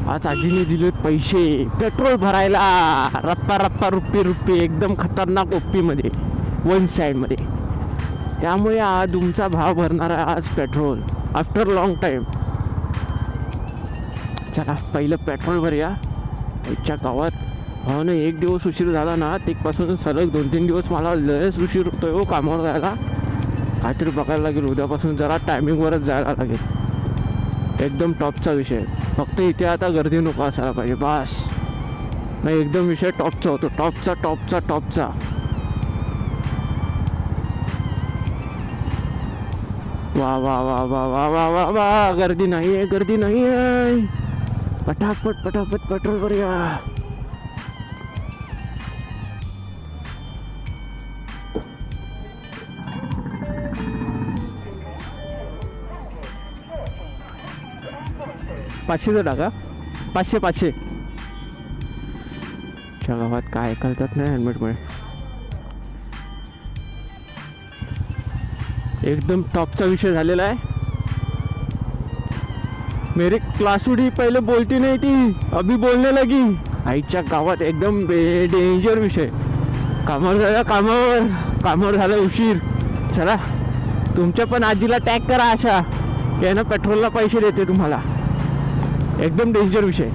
आज आजीने दिलेत पैसे पेट्रोल भरायला, रप्पा रप्पा रुपये एकदम खतरनाक ओप्पीमध्ये, वन साईडमध्ये. त्यामुळे आज तुमचा भाव भरणार आहे आज पेट्रोल आफ्टर लॉंग टाईम. चला पहिलं पेट्रोल भरूया. याच्या गावात भावानं एक दिवस उशीर झाला ना, तेपासून सलग 2-3 दिवस मला लयच उशीर होतोय हो कामावर जायला. काहीतरी बघायला लागेल, उद्यापासून जरा टायमिंगवरच जायला लागेल. एकदम टॉपचा विषय. फक्त इथे आता गर्दी नको असायला पाहिजे बस. नाही एकदम विषय टॉपचा होतो, टॉपचा. वा वा वा वा वा वा वा वा, गर्दी नाही आहे. पटापट पेट्रोल भरूया. पाचशेचं टाका, 500. च्या गावात काय करतात नाही हेल्मेटमुळे. एकदम टॉपचा विषय झालेला आहे. मेरी क्लासुडी पहिले बोलती नहीं थी, अभी बोलने लगी. आईच्या गावात एकदम डेंजर विषय. कामावर झालं उशीर. चला तुमच्या पण आजीला टॅग करा अशा की ना पेट्रोलला पैसे देते तुम्हाला. एकदम डेंजर विषय.